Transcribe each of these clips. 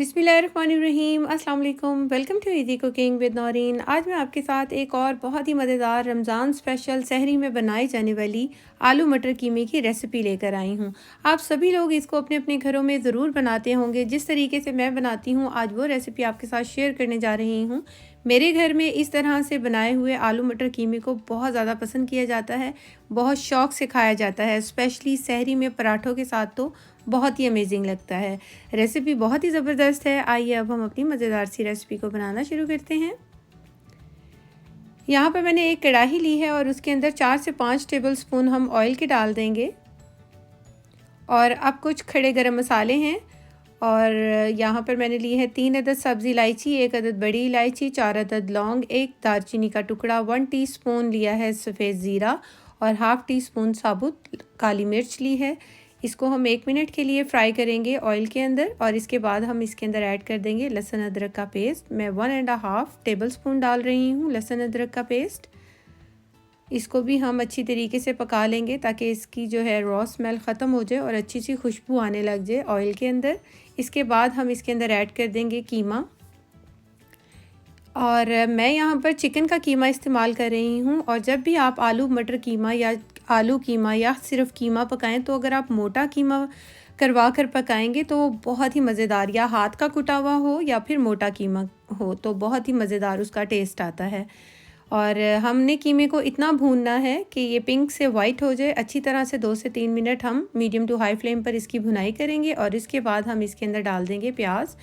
बिस्मिल्लाहिर्रहमानिर्रहीम अस्सलाम वालेकुम। Welcome to easy cooking with Nooreen. आज मैं आपके साथ एक और बहुत ही मज़ेदार रमज़ान स्पेशल सहरी में बनाई जाने वाली आलू मटर कीमे की रेसिपी लेकर आई हूँ। आप सभी लोग इसको अपने अपने घरों में ज़रूर बनाते होंगे। जिस तरीके से मैं बनाती हूँ आज वो रेसिपी आपके साथ शेयर करने जा रही हूँ। मेरे घर में इस तरह से बनाए हुए आलू मटर कीमे को बहुत ज़्यादा पसंद किया जाता है, बहुत शौक़ से खाया जाता है, स्पेशली सहरी में पराठों के साथ तो बहुत ही अमेजिंग लगता है। रेसिपी बहुत ही ज़बरदस्त है। आइए अब हम अपनी मज़ेदार सी रेसिपी को बनाना शुरू करते हैं। यहाँ पर मैंने एक कढ़ाई ली है और उसके अंदर 4 से 5 टेबलस्पून हम ऑयल के डाल देंगे। और अब कुछ खड़े गरम मसाले हैं और यहाँ पर मैंने ली है 3 अदद सब्ज़ी इलायची, 1 अदद बड़ी इलायची, 4 अदद लौंग, 1 दालचीनी का टुकड़ा, 1 टीस्पून लिया है सफ़ेद ज़ीरा और हाफ़ टी स्पून साबुत काली मिर्च ली है। इसको हम 1 मिनट के लिए फ्राई करेंगे ऑयल के अंदर और इसके बाद हम इसके अंदर ऐड कर देंगे लहसुन अदरक का पेस्ट। मैं 1.5 टेबलस्पून डाल रही हूँ लहसुन अदरक का पेस्ट। इसको भी हम अच्छी तरीके से पका लेंगे ताकि इसकी जो है रॉ स्मेल ख़त्म हो जाए और अच्छी सी खुशबू आने लग जाए ऑयल के अंदर। इसके बाद हम इसके अंदर ऐड कर देंगे कीमा और मैं यहाँ पर चिकन का कीमा इस्तेमाल कर रही हूँ। और जब भी आप आलू मटर कीमा या आलू कीमा या सिर्फ कीमा पकाएं तो अगर आप मोटा कीमा करवा कर पकाएंगे तो बहुत ही मज़ेदार, या हाथ का कुटा हुआ हो या फिर मोटा कीमा हो तो बहुत ही मज़ेदार उसका टेस्ट आता है। और हमने कीमे को इतना भूनना है कि ये पिंक से वाइट हो जाए अच्छी तरह से। 2 से 3 मिनट हम मीडियम टू हाई फ्लेम पर इसकी भुनाई करेंगे और इसके बाद हम इसके अंदर डाल देंगे प्याज।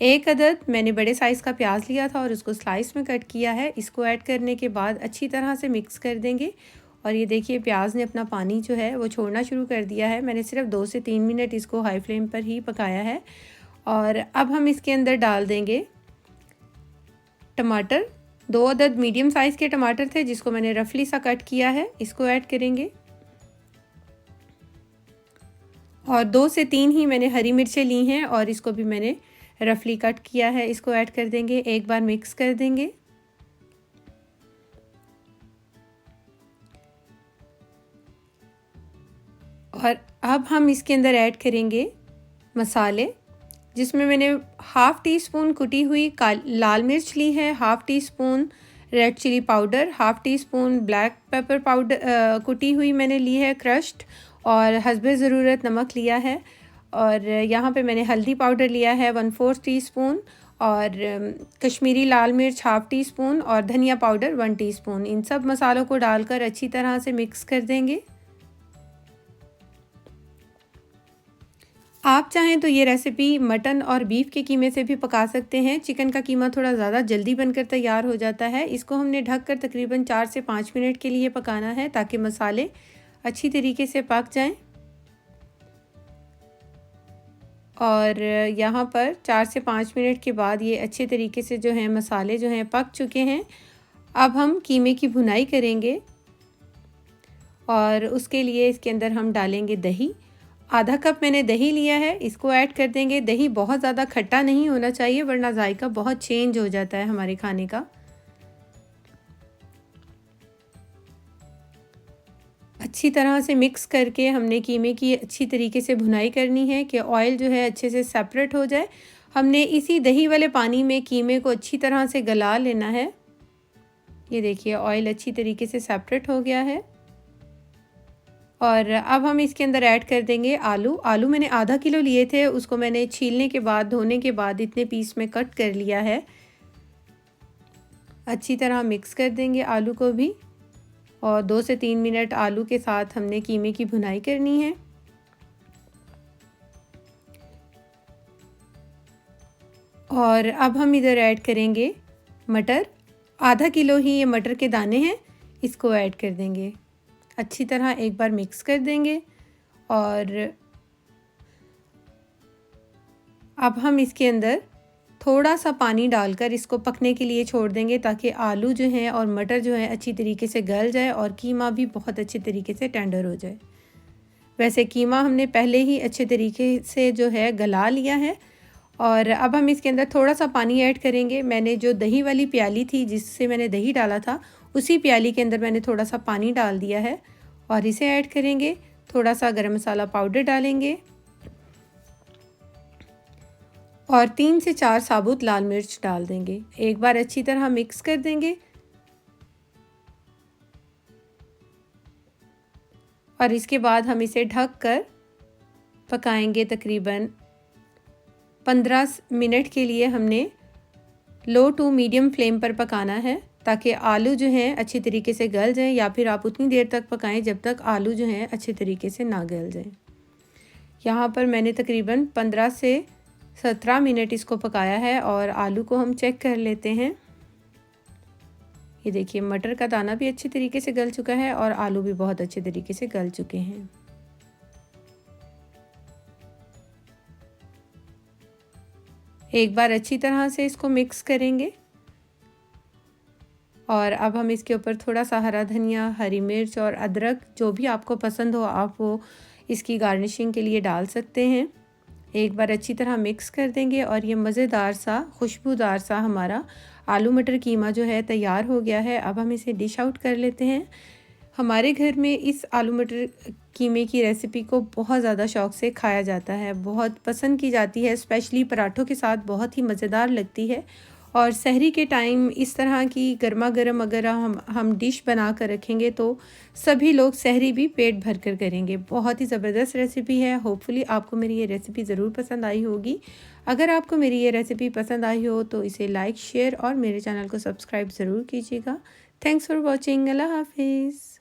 1 अदद मैंने बड़े साइज़ का प्याज लिया था और उसको स्लाइस में कट किया है। इसको ऐड करने के बाद अच्छी तरह से मिक्स कर देंगे और ये देखिए प्याज ने अपना पानी जो है वो छोड़ना शुरू कर दिया है। मैंने सिर्फ 2 से 3 मिनट इसको हाई फ्लेम पर ही पकाया है। और अब हम इसके अंदर डाल देंगे टमाटर। 2 अदद मीडियम साइज़ के टमाटर थे जिसको मैंने रफली सा कट किया है, इसको ऐड करेंगे। और 2 से 3 ही मैंने हरी मिर्चें ली हैं और इसको भी मैंने रफली कट किया है, इसको ऐड कर देंगे। एक बार मिक्स कर देंगे। और अब हम इसके अंदर ऐड करेंगे मसाले, जिसमें मैंने हाफ़ टी स्पून कुटी हुई लाल मिर्च ली है, half teaspoon red chilli powder, half teaspoon black pepper powder कुटी हुई मैंने ली है क्रश्ड, और हस्बे ज़रूरत नमक लिया है। और यहाँ पे मैंने हल्दी पाउडर लिया है 1/4 टीस्पून और कश्मीरी लाल मिर्च हाफ़ टी स्पून और धनिया पाउडर 1 टीस्पून। इन सब मसालों को डालकर अच्छी तरह से मिक्स कर देंगे। आप चाहें तो ये रेसिपी मटन और बीफ के कीमे से भी पका सकते हैं। चिकन का कीमा थोड़ा ज़्यादा जल्दी बनकर तैयार हो जाता है। इसको हमने ढककर तकरीबन 4 से 5 मिनट के लिए पकाना है ताकि मसाले अच्छी तरीके से पक जाएं। और यहाँ पर 4 से 5 मिनट के बाद ये अच्छे तरीके से जो है मसाले जो हैं पक चुके हैं। अब हम कीमे की भुनाई करेंगे और उसके लिए इसके अंदर हम डालेंगे दही। आधा कप मैंने दही लिया है, इसको ऐड कर देंगे। दही बहुत ज़्यादा खट्टा नहीं होना चाहिए वरना जायका बहुत चेंज हो जाता है हमारे खाने का। अच्छी तरह से मिक्स करके हमने कीमे की अच्छी तरीके से भुनाई करनी है कि ऑयल जो है अच्छे से सेपरेट हो जाए। हमने इसी दही वाले पानी में कीमे को अच्छी तरह से गला लेना है। ये देखिए ऑयल अच्छी तरीके से सेपरेट हो गया है। और अब हम इसके अंदर ऐड कर देंगे आलू मैंने आधा किलो लिए थे, उसको मैंने छीलने के बाद धोने के बाद इतने पीस में कट कर लिया है। अच्छी तरह मिक्स कर देंगे आलू को भी और 2 से 3 मिनट आलू के साथ हमने कीमे की भुनाई करनी है। और अब हम इधर ऐड करेंगे मटर। आधा किलो ही ये मटर के दाने हैं, इसको ऐड कर देंगे। अच्छी तरह एक बार मिक्स कर देंगे और अब हम इसके अंदर थोड़ा सा पानी डालकर इसको पकने के लिए छोड़ देंगे ताकि आलू जो हैं और मटर जो है अच्छी तरीके से गल जाए और कीमा भी बहुत अच्छे तरीके से टेंडर हो जाए। वैसे कीमा हमने पहले ही अच्छे तरीके से जो है गला लिया है। और अब हम इसके अंदर थोड़ा सा पानी ऐड करेंगे। मैंने जो दही वाली प्याली थी जिससे मैंने दही डाला था उसी प्याली के अंदर मैंने थोड़ा सा पानी डाल दिया है और इसे ऐड करेंगे। थोड़ा सा गरम मसाला पाउडर डालेंगे और 3 से 4 साबुत लाल मिर्च डाल देंगे। एक बार अच्छी तरह मिक्स कर देंगे और इसके बाद हम इसे ढक कर पकाएंगे। तकरीबन 15 मिनट के लिए हमने लो टू मीडियम फ्लेम पर पकाना है, ताकि आलू जो हैं अच्छी तरीके से गल जाएं, या फिर आप उतनी देर तक पकाएं जब तक आलू जो हैं अच्छे तरीके से ना गल जाएं। यहाँ पर मैंने तकरीबन 15 से 17 मिनट इसको पकाया है और आलू को हम चेक कर लेते हैं। ये देखिए मटर का दाना भी अच्छी तरीके से गल चुका है और आलू भी बहुत अच्छे तरीके से गल चुके हैं। एक बार अच्छी तरह से इसको मिक्स करेंगे और अब हम इसके ऊपर थोड़ा सा हरा धनिया, हरी मिर्च और अदरक जो भी आपको पसंद हो आप वो इसकी गार्निशिंग के लिए डाल सकते हैं। एक बार अच्छी तरह मिक्स कर देंगे और ये मज़ेदार सा खुशबूदार सा हमारा आलू मटर कीमा जो है तैयार हो गया है। अब हम इसे डिश आउट कर लेते हैं। हमारे घर में इस आलू मटर कीमे की रेसिपी को बहुत ज़्यादा शौक़ से खाया जाता है, बहुत पसंद की जाती है, स्पेशली पराठों के साथ बहुत ही मज़ेदार लगती है। और सहरी के टाइम इस तरह की गर्मा गर्म अगर हम डिश बना कर रखेंगे तो सभी लोग सहरी भी पेट भर कर करेंगे। बहुत ही ज़बरदस्त रेसिपी है। होपफुली आपको मेरी ये रेसिपी ज़रूर पसंद आई होगी। अगर आपको मेरी ये रेसिपी पसंद आई हो तो इसे लाइक, शेयर और मेरे चैनल को सब्सक्राइब ज़रूर कीजिएगा। Thanks for watching. अल्लाह हाफिज़।